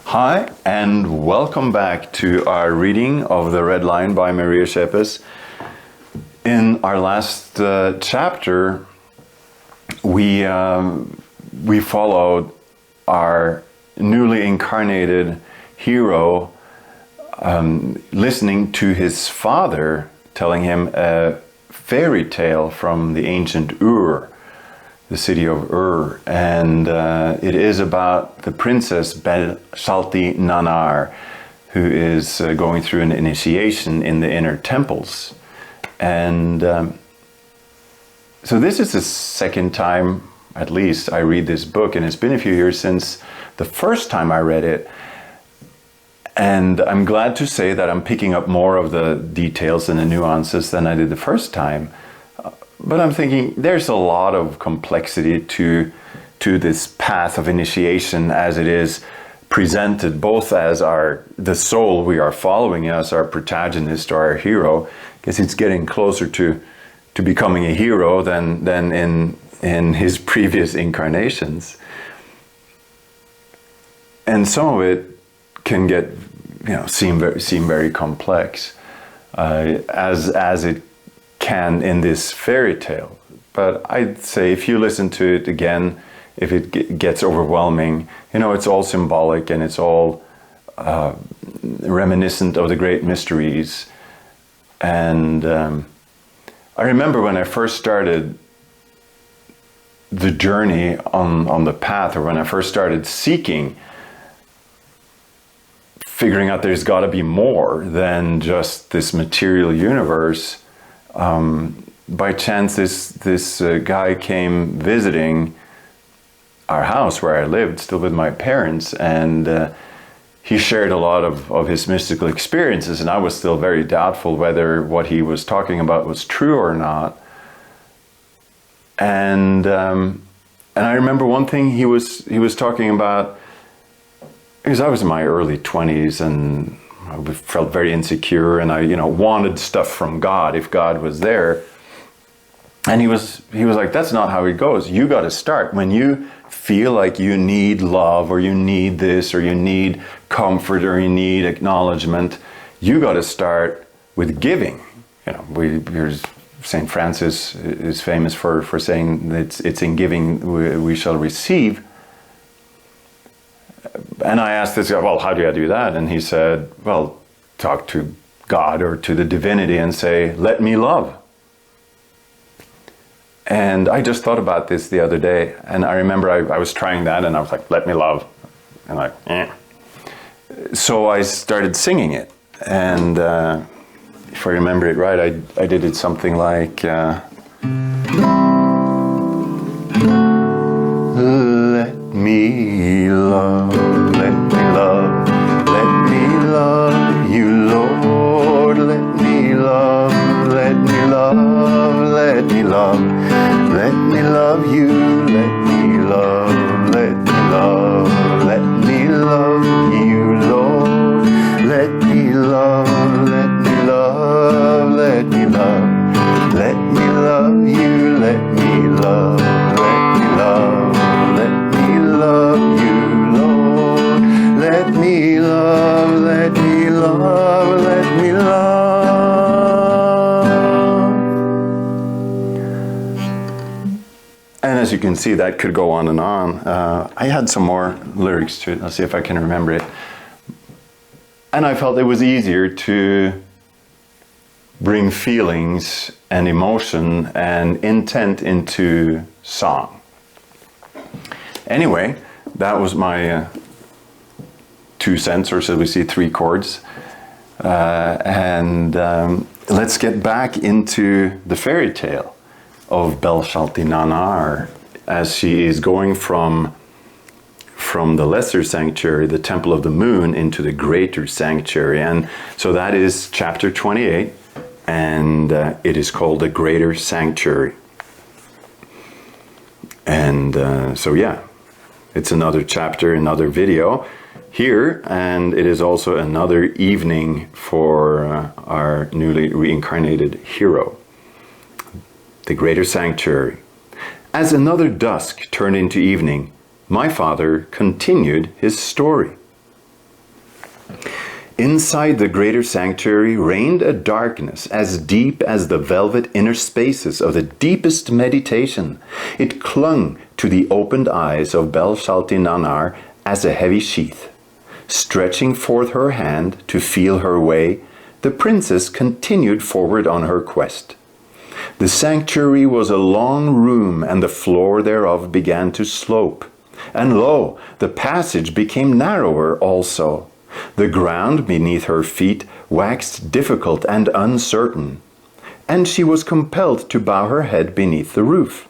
Hi, and welcome back to our reading of The Red Line by Maria Schepes. In our last chapter, we followed our newly incarnated hero listening to his father telling him a fairy tale from the ancient Ur, the city of Ur, and it is about the princess Bel-Shalti-Nannar, who is going through an initiation in the inner temples. And so this is the second time, at least, I read this book, and it's been a few years since the first time I read it. And I'm glad to say that I'm picking up more of the details and the nuances than I did the first time. But I'm thinking there's a lot of complexity to this path of initiation as it is presented, both as the soul we are following as our protagonist or our hero, because it's getting closer to becoming a hero than in his previous incarnations. And some of it can get seem very complex as it can in this fairy tale. But I'd say if you listen to it again, if it gets overwhelming, it's all symbolic and it's all reminiscent of the great mysteries. And I remember when I first started the journey on the path, or when I first started seeking, figuring out there's got to be more than just this material universe. By chance, this guy came visiting our house where I lived, still with my parents, and he shared a lot of his mystical experiences, and I was still very doubtful whether what he was talking about was true or not. And I remember one thing he was talking about, because I was in my early 20s and I felt very insecure, and I wanted stuff from God if God was there. And he was like, that's not how it goes. You got to start when you feel like you need love, or you need this, or you need comfort, or you need acknowledgement. You got to start with giving. Saint Francis is famous for saying that it's in giving we shall receive. And I asked this guy, well, how do I do that? And he said, well, talk to God or to the divinity and say, let me love. And I just thought about this the other day. And I remember I was trying that, and I was like, let me love. And So I started singing it. And if I remember it right, I did it something like, let me love, let me love, let me love you, Lord. Let me love, let me love, let me love, let me love you, let me love, let me love, let me love you, Lord. Let me love, let me love, let me love, let me love you, let me love, let me love, let me love you, Lord. Let me love, let me love, let me love. And as you can see, that could go on and on. I had some more lyrics to it. I'll see if I can remember it. And I felt it was easier to bring feelings and emotion and intent into song. Anyway, that was my 2 cents, or should we say 3 chords. And let's get back into the fairy tale of Bel-Shalti-Nannar as she is going from the lesser sanctuary, the Temple of the Moon, into the greater sanctuary. And so that is chapter 28, and it is called the Greater Sanctuary. And so yeah, it's another chapter, another video here, and it is also another evening for our newly reincarnated hero. The Greater Sanctuary. As another dusk turned into evening, my father continued his story. Inside the greater sanctuary reigned a darkness as deep as the velvet inner spaces of the deepest meditation. It clung to the opened eyes of Bel-Shalti-Nannar as a heavy sheath. Stretching forth her hand to feel her way, the princess continued forward on her quest. The sanctuary was a long room, and the floor thereof began to slope. And lo, the passage became narrower also. The ground beneath her feet waxed difficult and uncertain, and she was compelled to bow her head beneath the roof.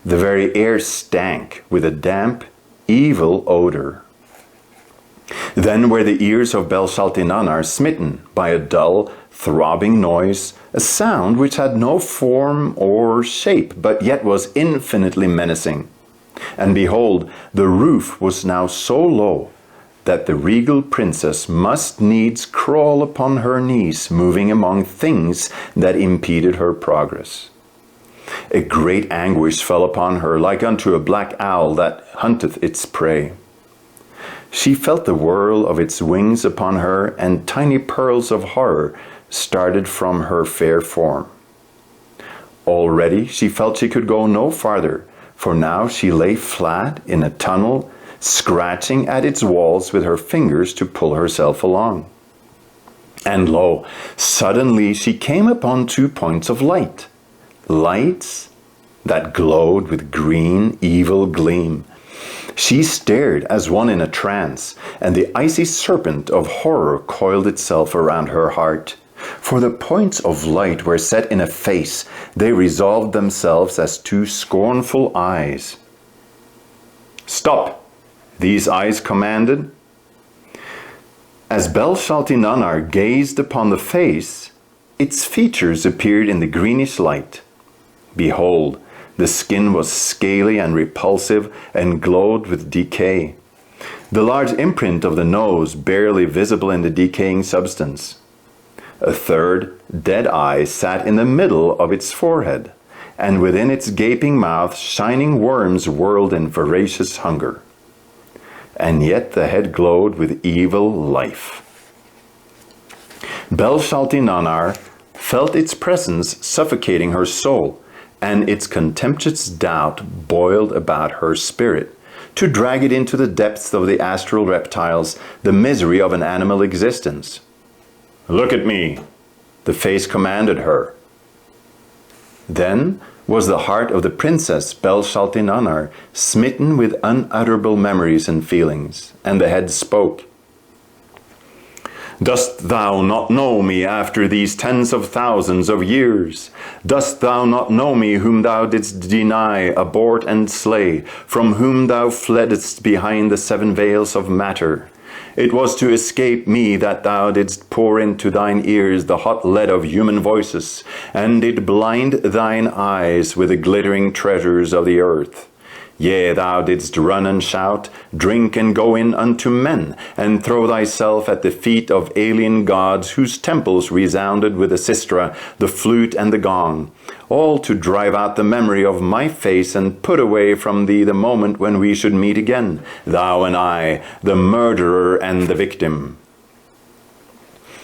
The very air stank with a damp, evil odor. Then were the ears of Bel-Shalti-Nannar smitten by a dull, throbbing noise, a sound which had no form or shape, but yet was infinitely menacing. And behold, the roof was now so low that the regal princess must needs crawl upon her knees, moving among things that impeded her progress. A great anguish fell upon her, like unto a black owl that hunteth its prey. She felt the whirl of its wings upon her, and tiny pearls of horror started from her fair form. Already she felt she could go no farther, for now she lay flat in a tunnel, scratching at its walls with her fingers to pull herself along. And lo, suddenly she came upon 2 points of light. Lights that glowed with green, evil gleam. She stared as one in a trance, and the icy serpent of horror coiled itself around her heart. For the points of light were set in a face, they resolved themselves as 2 scornful eyes. "Stop!" these eyes commanded. As Bel-Shalti-Nannar gazed upon the face, its features appeared in the greenish light. Behold, the skin was scaly and repulsive and glowed with decay. The large imprint of the nose barely visible in the decaying substance. A third, dead eye sat in the middle of its forehead, and within its gaping mouth shining worms whirled in voracious hunger. And yet the head glowed with evil life. Bel-Shalti-Nannar felt its presence suffocating her soul, and its contemptuous doubt boiled about her spirit, to drag it into the depths of the astral reptiles, the misery of an animal existence. "Look at me," the face commanded her. Then was the heart of the princess Bel-Shalti-Nannar smitten with unutterable memories and feelings, and the head spoke. "Dost thou not know me after these tens of thousands of years? Dost thou not know me whom thou didst deny, abhor, and slay, from whom thou fleddest behind the 7 veils of matter? It was to escape me that thou didst pour into thine ears the hot lead of human voices, and did blind thine eyes with the glittering treasures of the earth. Yea, thou didst run and shout, drink and go in unto men, and throw thyself at the feet of alien gods whose temples resounded with the sistra, the flute, and the gong, all to drive out the memory of my face and put away from thee the moment when we should meet again, thou and I, the murderer and the victim.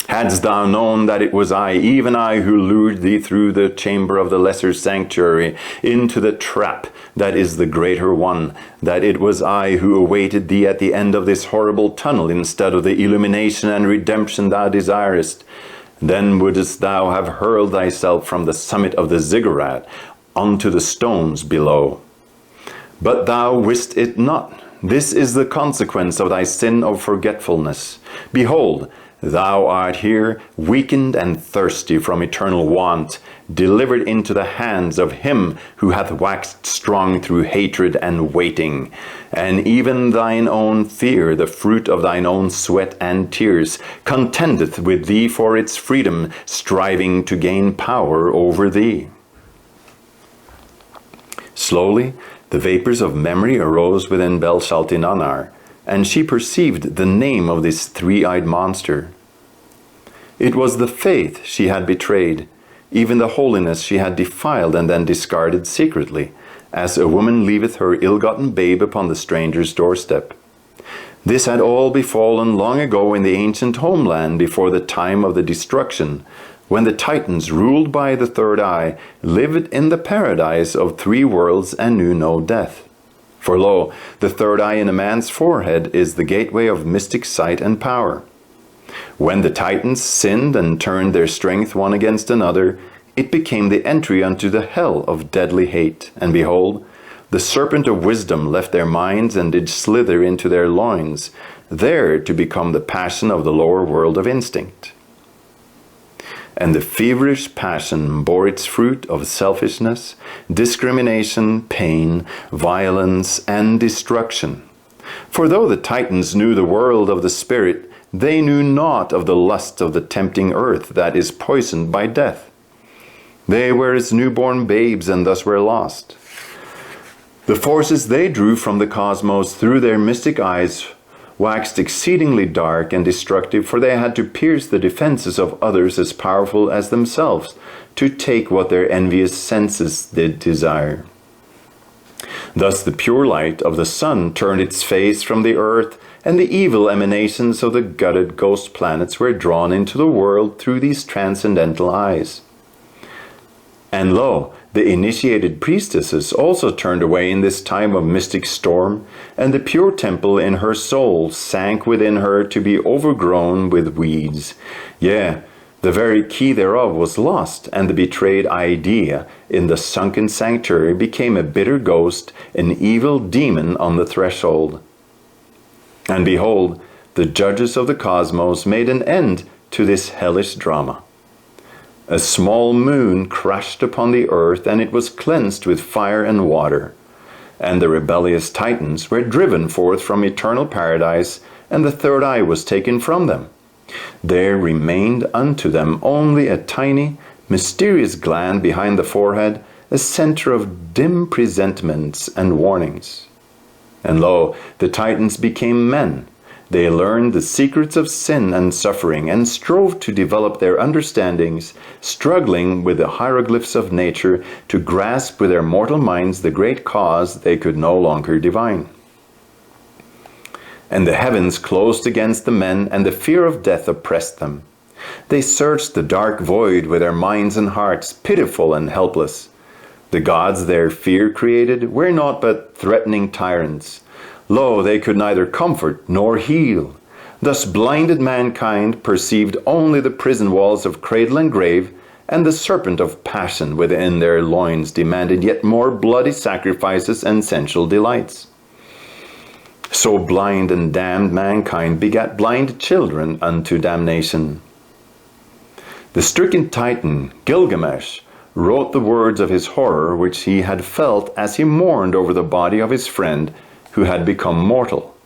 Hadst thou known that it was I, even I, who lured thee through the chamber of the lesser sanctuary into the trap that is the greater one, that it was I who awaited thee at the end of this horrible tunnel instead of the illumination and redemption thou desirest, then wouldst thou have hurled thyself from the summit of the ziggurat onto the stones below. But thou wist it not. This is the consequence of thy sin of forgetfulness. Behold, thou art here, weakened and thirsty from eternal want, delivered into the hands of him who hath waxed strong through hatred and waiting. And even thine own fear, the fruit of thine own sweat and tears, contendeth with thee for its freedom, striving to gain power over thee. Slowly, the vapors of memory arose within Bel-Shalti-Nannar, and she perceived the name of this 3-eyed monster. It was the faith she had betrayed, even the holiness she had defiled and then discarded secretly, as a woman leaveth her ill-gotten babe upon the stranger's doorstep. This had all befallen long ago in the ancient homeland before the time of the destruction, when the Titans, ruled by the third eye, lived in the paradise of three worlds and knew no death. For lo, the third eye in a man's forehead is the gateway of mystic sight and power. When the Titans sinned and turned their strength one against another, it became the entry unto the hell of deadly hate. And behold, the serpent of wisdom left their minds and did slither into their loins, there to become the passion of the lower world of instinct. And the feverish passion bore its fruit of selfishness, discrimination, pain, violence, and destruction. For though the Titans knew the world of the spirit, they knew naught of the lust of the tempting earth that is poisoned by death. They were as newborn babes and thus were lost. The forces they drew from the cosmos through their mystic eyes waxed exceedingly dark and destructive, for they had to pierce the defenses of others as powerful as themselves, to take what their envious senses did desire. Thus the pure light of the sun turned its face from the earth, and the evil emanations of the gutted ghost planets were drawn into the world through these transcendental eyes. And lo, the initiated priestesses also turned away in this time of mystic storm, and the pure temple in her soul sank within her to be overgrown with weeds. Yea, the very key thereof was lost, and the betrayed idea in the sunken sanctuary became a bitter ghost, an evil demon on the threshold. And behold, the judges of the cosmos made an end to this hellish drama. A small moon crashed upon the earth, and it was cleansed with fire and water. And the rebellious Titans were driven forth from eternal paradise, and the third eye was taken from them. There remained unto them only a tiny, mysterious gland behind the forehead, a center of dim presentiments and warnings. And lo, the Titans became men. They learned the secrets of sin and suffering and strove to develop their understandings, struggling with the hieroglyphs of nature to grasp with their mortal minds the great cause they could no longer divine. And the heavens closed against the men, and the fear of death oppressed them. They searched the dark void with their minds and hearts, pitiful and helpless. The gods their fear created were naught but threatening tyrants. Lo, they could neither comfort nor heal. Thus blinded mankind perceived only the prison walls of cradle and grave, and the serpent of passion within their loins demanded yet more bloody sacrifices and sensual delights. So blind and damned mankind begat blind children unto damnation. The stricken Titan, Gilgamesh, wrote the words of his horror which he had felt as he mourned over the body of his friend who had become mortal.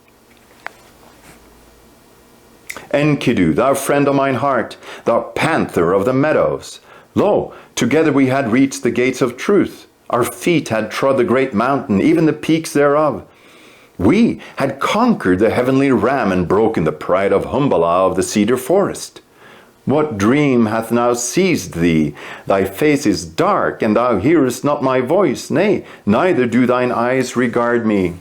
Enkidu, thou friend of mine heart, thou panther of the meadows, lo, together we had reached the gates of truth. Our feet had trod the great mountain, even the peaks thereof. We had conquered the heavenly ram and broken the pride of Humbala of the cedar forest. What dream hath now seized thee? Thy face is dark, and thou hearest not my voice, nay, neither do thine eyes regard me.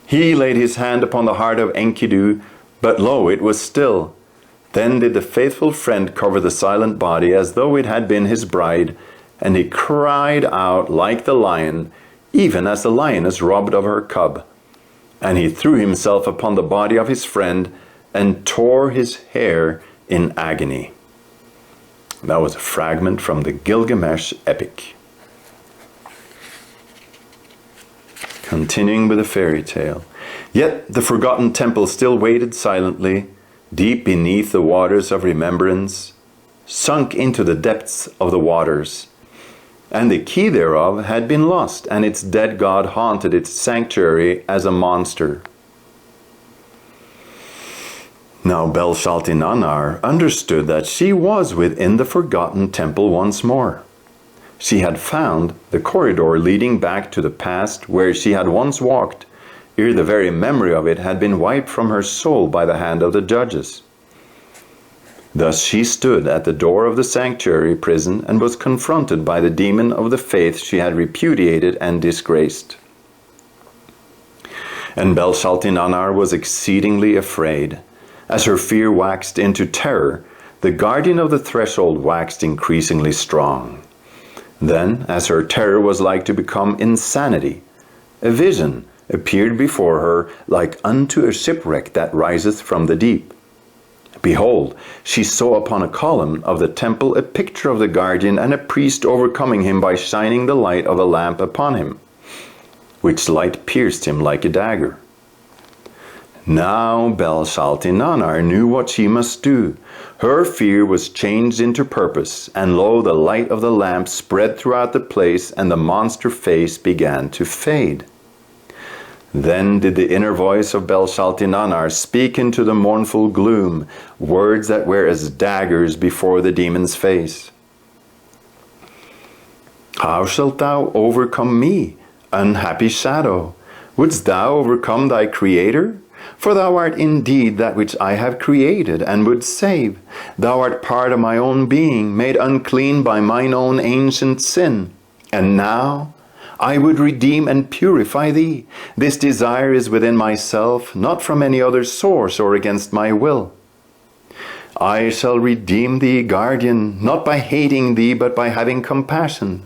He laid his hand upon the heart of Enkidu, but lo, it was still. Then did the faithful friend cover the silent body as though it had been his bride, and he cried out like the lion, even as the lioness robbed of her cub. And he threw himself upon the body of his friend and tore his hair in agony. That was a fragment from the Gilgamesh epic. Continuing with the fairy tale. Yet the forgotten temple still waited silently, deep beneath the waters of remembrance, sunk into the depths of the waters. And the key thereof had been lost, and its dead god haunted its sanctuary as a monster. Now Bel-Shalti-Nannar understood that she was within the forgotten temple once more. She had found the corridor leading back to the past where she had once walked, ere the very memory of it had been wiped from her soul by the hand of the judges. Thus she stood at the door of the sanctuary prison and was confronted by the demon of the faith she had repudiated and disgraced. And Bel-Shalti-Nannar was exceedingly afraid. As her fear waxed into terror, the guardian of the threshold waxed increasingly strong. Then, as her terror was like to become insanity, a vision appeared before her like unto a shipwreck that riseth from the deep. Behold, she saw upon a column of the temple a picture of the guardian and a priest overcoming him by shining the light of a lamp upon him, which light pierced him like a dagger. Now Bel-Shalti-Nannar knew what she must do. Her fear was changed into purpose, and lo, the light of the lamp spread throughout the place, and the monster face began to fade. Then did the inner voice of Bel-Shalti-Nannar speak into the mournful gloom, words that were as daggers before the demon's face. How shalt thou overcome me, unhappy shadow? Wouldst thou overcome thy Creator? For thou art indeed that which I have created and would save. Thou art part of my own being, made unclean by mine own ancient sin. And now I would redeem and purify thee. This desire is within myself, not from any other source or against my will. I shall redeem thee, guardian, not by hating thee, but by having compassion.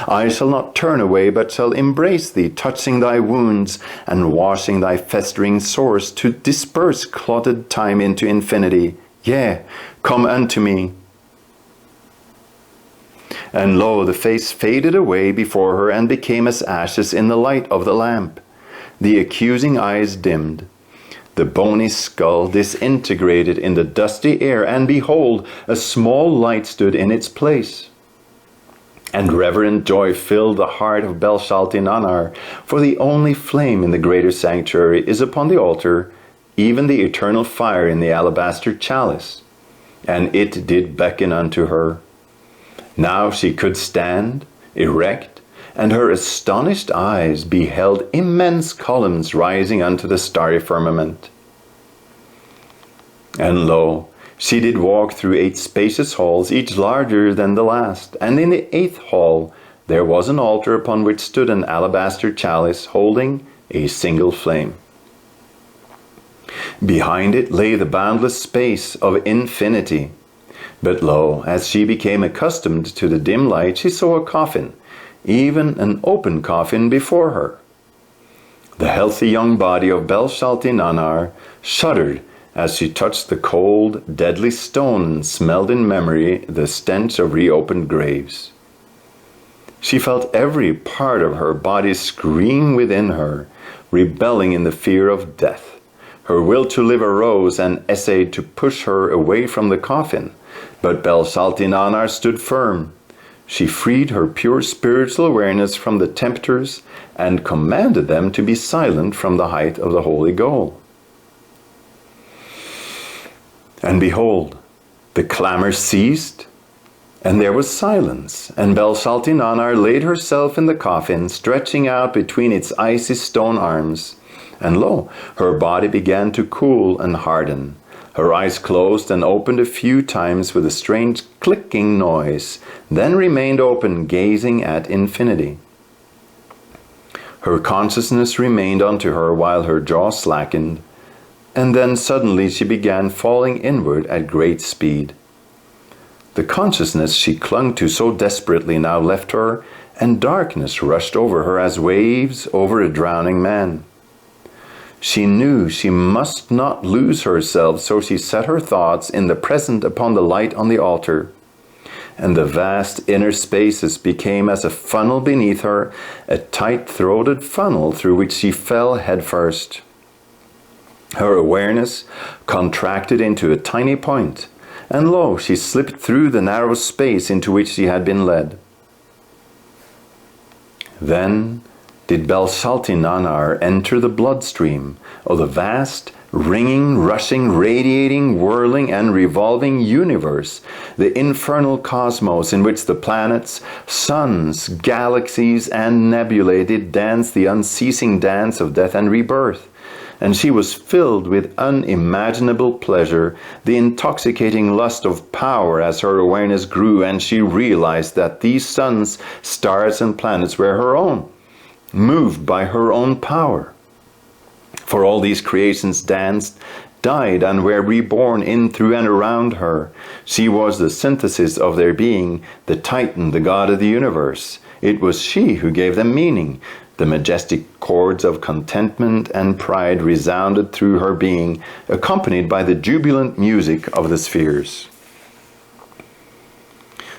I shall not turn away, but shall embrace thee, touching thy wounds and washing thy festering sores, to disperse clotted time into infinity. Yea, come unto me. And lo, the face faded away before her and became as ashes in the light of the lamp. The accusing eyes dimmed. The bony skull disintegrated in the dusty air, and behold, a small light stood in its place. And reverent joy filled the heart of Bel-Shalti-Nannar, for the only flame in the greater sanctuary is upon the altar, even the eternal fire in the alabaster chalice. And it did beckon unto her. Now she could stand, erect, and her astonished eyes beheld immense columns rising unto the starry firmament. And lo, she did walk through 8 spacious halls, each larger than the last, and in the 8th hall there was an altar upon which stood an alabaster chalice holding a single flame. Behind it lay the boundless space of infinity. But lo, as she became accustomed to the dim light, she saw a coffin, even an open coffin, before her. The healthy young body of Bel-Shalti-Nannar shuddered as she touched the cold, deadly stone and smelled in memory the stench of reopened graves. She felt every part of her body scream within her, rebelling in the fear of death. Her will to live arose and essayed to push her away from the coffin, but Bel-Shalti-Nannar stood firm. She freed her pure spiritual awareness from the tempters and commanded them to be silent from the height of the holy goal. And behold, the clamor ceased, and there was silence, and Bel-Shalti-Nannar laid herself in the coffin, stretching out between its icy stone arms. And lo, her body began to cool and harden. Her eyes closed and opened a few times with a strange clicking noise, then remained open, gazing at infinity. Her consciousness remained unto her while her jaw slackened, and then suddenly she began falling inward at great speed. The consciousness she clung to so desperately now left her, and darkness rushed over her as waves over a drowning man. She knew she must not lose herself, so she set her thoughts in the present upon the light on the altar. And the vast inner spaces became as a funnel beneath her, a tight-throated funnel through which she fell headfirst. Her awareness contracted into a tiny point, and lo, she slipped through the narrow space into which she had been led. Then did Bel-Shalti-Nannar enter the bloodstream of the vast, ringing, rushing, radiating, whirling, and revolving universe, the infernal cosmos in which the planets, suns, galaxies, and nebulae did dance the unceasing dance of death and rebirth. And she was filled with unimaginable pleasure, the intoxicating lust of power as her awareness grew, and she realized that these suns, stars, and planets were her own, moved by her own power. For all these creations danced, died, and were reborn in, through, and around her. She was the synthesis of their being, the Titan, the god of the universe. It was she who gave them meaning. The majestic chords of contentment and pride resounded through her being, accompanied by the jubilant music of the spheres.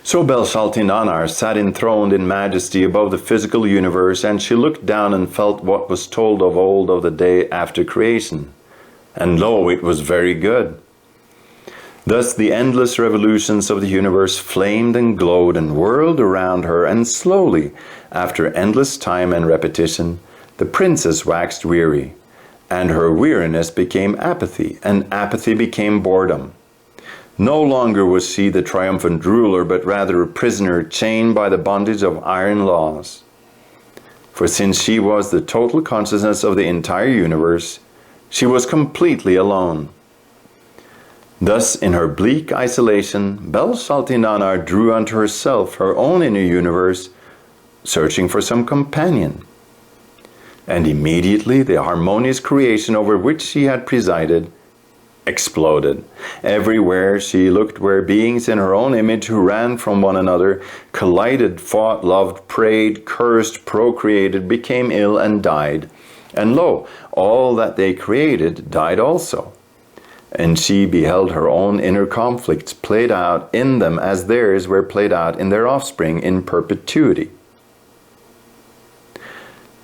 So Bel-Shalti-Nannar sat enthroned in majesty above the physical universe, and she looked down and felt what was told of old of the day after creation. And lo, it was very good. Thus the endless revolutions of the universe flamed and glowed and whirled around her, and slowly, after endless time and repetition, the princess waxed weary, and her weariness became apathy, and apathy became boredom. No longer was she the triumphant ruler, but rather a prisoner chained by the bondage of iron laws. For since she was the total consciousness of the entire universe, she was completely alone. Thus, in her bleak isolation, Bel-Shalti-Nannar drew unto herself her own inner universe, searching for some companion. And immediately the harmonious creation over which she had presided exploded. Everywhere she looked were beings in her own image who ran from one another, collided, fought, loved, prayed, cursed, procreated, became ill, and died. And lo, all that they created died also. And she beheld her own inner conflicts played out in them as theirs were played out in their offspring in perpetuity.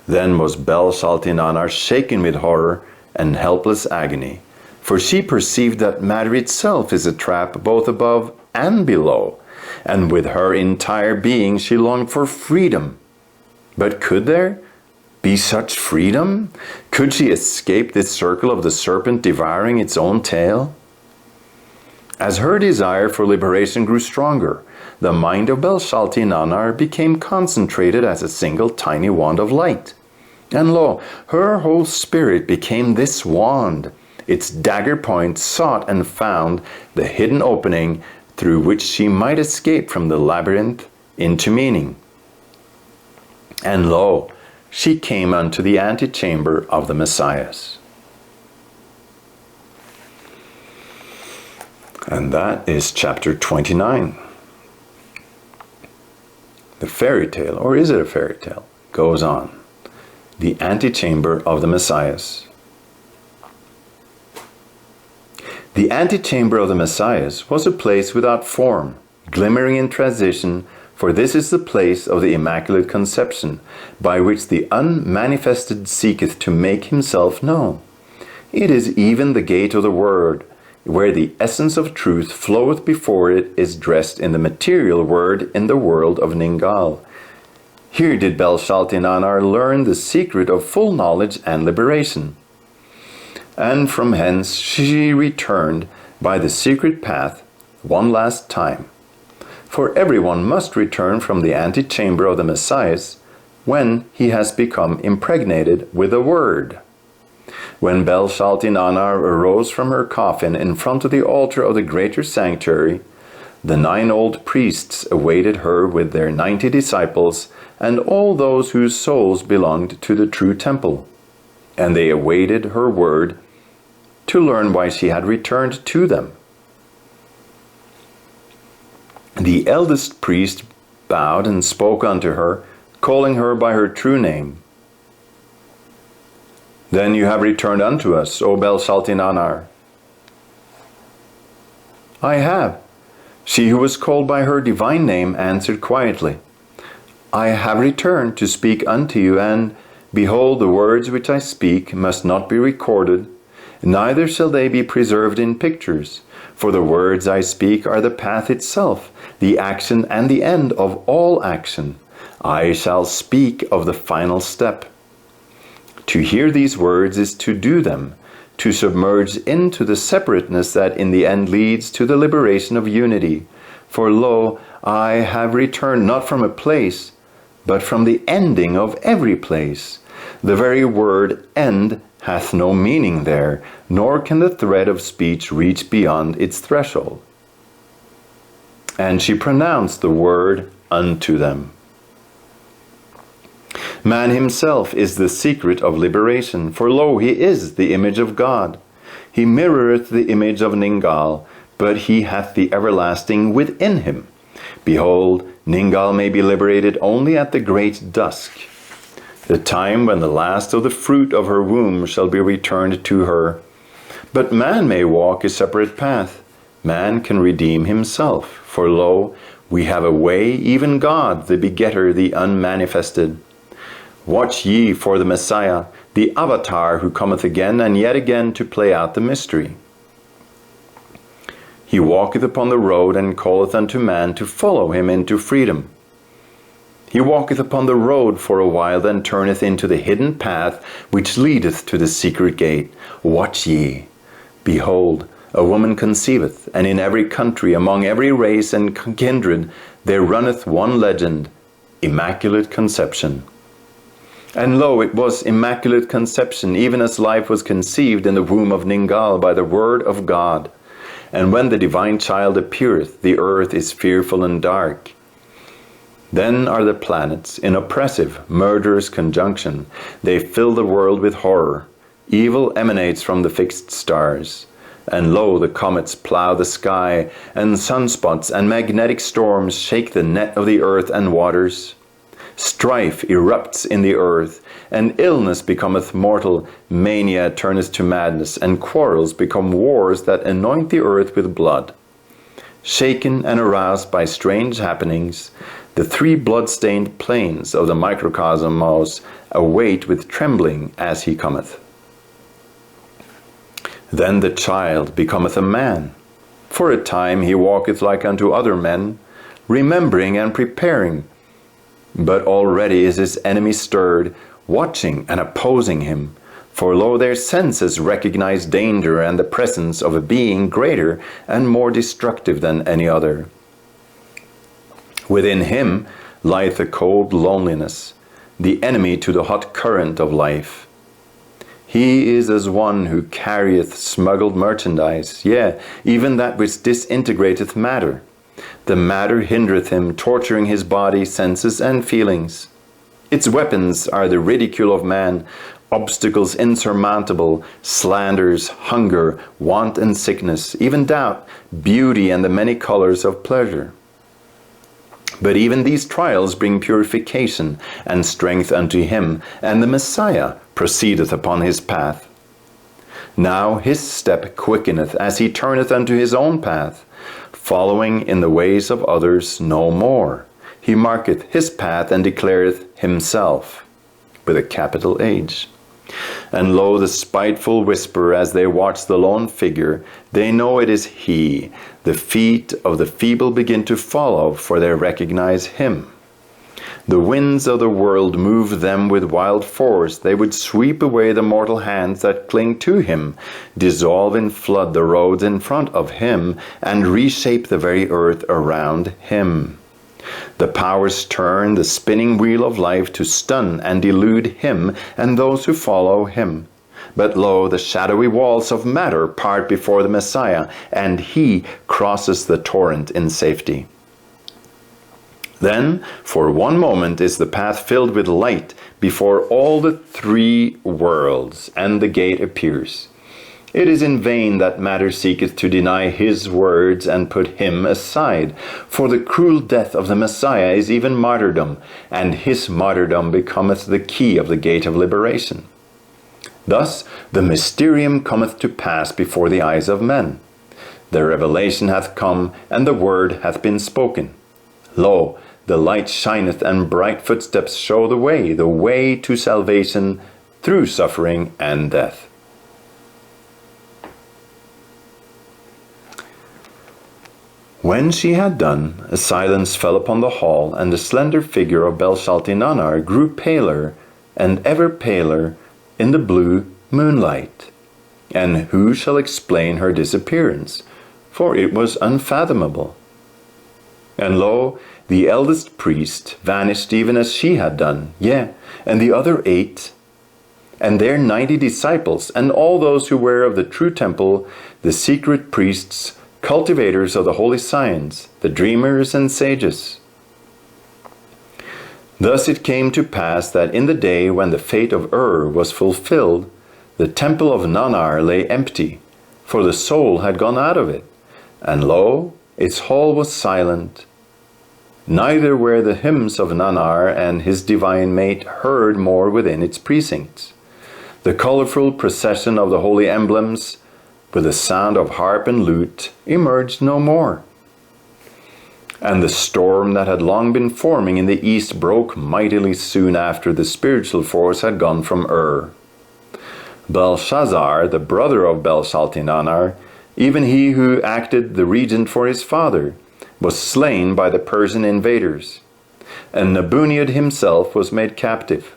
Then was Bel-Shalti-Nannar shaken with horror and helpless agony, for she perceived that matter itself is a trap both above and below, and with her entire being she longed for freedom. But could there be such freedom? Could she escape this circle of the serpent devouring its own tail? As her desire for liberation grew stronger, the mind of Bel-Shalti-Nannar became concentrated as a single tiny wand of light. And lo, her whole spirit became this wand. Its dagger point sought and found the hidden opening through which she might escape from the labyrinth into meaning. And lo, she came unto the antechamber of the Messiahs. And that is chapter 29. The fairy tale, or is it a fairy tale, goes on. The antechamber of the Messiahs. The antechamber of the Messiahs was a place without form, glimmering in transition, for this is the place of the Immaculate Conception, by which the unmanifested seeketh to make himself known. It is even the gate of the Word, where the essence of truth floweth before it is dressed in the material word in the world of Ningal. Here did Bel-Shalti-Nannar learn the secret of full knowledge and liberation. And from hence she returned by the secret path one last time. For everyone must return from the antechamber of the Messiahs when he has become impregnated with the Word. When Bel-Shalti-Nannar arose from her coffin in front of the altar of the greater sanctuary, the 9 old priests awaited her with their 90 disciples and all those whose souls belonged to the true temple. And they awaited her word to learn why she had returned to them. The eldest priest bowed and spoke unto her, calling her by her true name. Then you have returned unto us, O Bel-Shalti-Nannar. I have. She who was called by her divine name answered quietly, I have returned to speak unto you, and behold, the words which I speak must not be recorded, neither shall they be preserved in pictures. For the words I speak are the path itself, the action and the end of all action. I shall speak of the final step. To hear these words is to do them, to submerge into the separateness that in the end leads to the liberation of unity. For lo, I have returned not from a place, but from the ending of every place. The very word end hath no meaning there, nor can the thread of speech reach beyond its threshold. And she pronounced the word unto them. Man himself is the secret of liberation, for lo, he is the image of God. He mirroreth the image of Ningal, but he hath the everlasting within him. Behold, Ningal may be liberated only at the great dusk, the time when the last of the fruit of her womb shall be returned to her. But man may walk a separate path. Man can redeem himself, for lo, we have a way, even God, the begetter, the unmanifested. Watch ye for the Messiah, the Avatar who cometh again and yet again to play out the mystery. He walketh upon the road and calleth unto man to follow him into freedom. He walketh upon the road for a while, then turneth into the hidden path which leadeth to the secret gate. Watch ye. Behold, a woman conceiveth, and in every country, among every race and kindred, there runneth one legend, Immaculate Conception. And lo, it was Immaculate Conception, even as life was conceived in the womb of Ningal by the word of God. And when the divine child appeareth, the earth is fearful and dark. Then are the planets in oppressive, murderous conjunction. They fill the world with horror. Evil emanates from the fixed stars. And lo, the comets plough the sky, and sunspots and magnetic storms shake the net of the earth and waters. Strife erupts in the earth, and illness becometh mortal, mania turneth to madness, and quarrels become wars that anoint the earth with blood. Shaken and aroused by strange happenings, the three blood-stained plains of the microcosmos await with trembling as he cometh. Then the child becometh a man. For a time he walketh like unto other men, remembering and preparing. But already is his enemy stirred, watching and opposing him. For lo, their senses recognize danger and the presence of a being greater and more destructive than any other. Within him lieth a cold loneliness, the enemy to the hot current of life. He is as one who carrieth smuggled merchandise, yea, even that which disintegrateth matter. The matter hindereth him, torturing his body, senses, and feelings. Its weapons are the ridicule of man, obstacles insurmountable, slanders, hunger, want and sickness, even doubt, beauty, and the many colors of pleasure. But even these trials bring purification and strength unto him, and the Messiah proceedeth upon his path. Now his step quickeneth as he turneth unto his own path, following in the ways of others no more. He marketh his path and declareth himself, with a capital H. And lo, the spiteful whisper as they watch the lone figure, they know it is he. The feet of the feeble begin to follow, for they recognize him. The winds of the world move them with wild force. They would sweep away the mortal hands that cling to him, dissolve and flood the roads in front of him, and reshape the very earth around him. The powers turn the spinning wheel of life to stun and delude him and those who follow him. But lo, the shadowy walls of matter part before the Messiah, and he crosses the torrent in safety. Then, for one moment, is the path filled with light before all the three worlds, and the gate appears. It is in vain that matter seeketh to deny his words and put him aside, for the cruel death of the Messiah is even martyrdom, and his martyrdom becometh the key of the gate of liberation. Thus the mysterium cometh to pass before the eyes of men. The revelation hath come, and the word hath been spoken. Lo, the light shineth, and bright footsteps show the way to salvation through suffering and death. When she had done, a silence fell upon the hall, and the slender figure of Bel-Shalti-Nannar grew paler and ever paler in the blue moonlight. And who shall explain her disappearance? For it was unfathomable. And lo, the eldest priest vanished even as she had done, yea, and the other 8, and their 90 disciples, and all those who were of the true temple, the secret priests, cultivators of the holy science, the dreamers and sages. Thus it came to pass that in the day when the fate of was fulfilled, the temple of Nannar lay empty, for the soul had gone out of it, and lo, its hall was silent. Neither were the hymns of Nannar and his divine mate heard more within its precincts. The colorful procession of the holy emblems, with the sound of harp and lute, emerged no more. And the storm that had long been forming in the east broke mightily soon after the spiritual force had gone from Belshazzar, the brother of Bel-Shalti-Nannar, even he who acted the regent for his father, was slain by the Persian invaders, and Nabunid himself was made captive.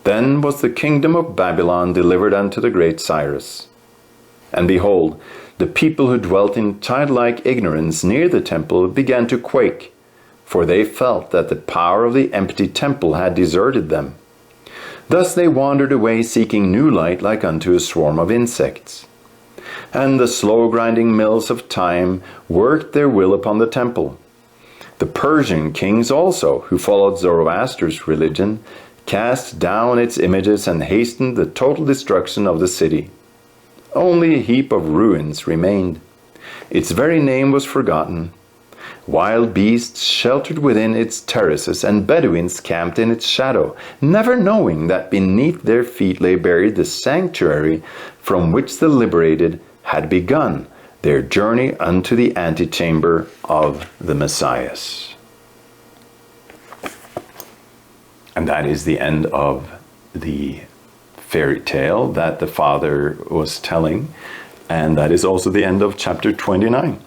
Then was the kingdom of Babylon delivered unto the great Cyrus. And behold, the people who dwelt in childlike ignorance near the temple began to quake, for they felt that the power of the empty temple had deserted them. Thus they wandered away seeking new light like unto a swarm of insects. And the slow-grinding mills of time worked their will upon the temple. The Persian kings also, who followed Zoroaster's religion, cast down its images and hastened the total destruction of the city. Only a heap of ruins remained. Its very name was forgotten. Wild beasts sheltered within its terraces, and Bedouins camped in its shadow, never knowing that beneath their feet lay buried the sanctuary from which the liberated had begun their journey unto the antechamber of the Messiah. And that is the end of the fairy tale that the father was telling, and that is also the end of chapter 29.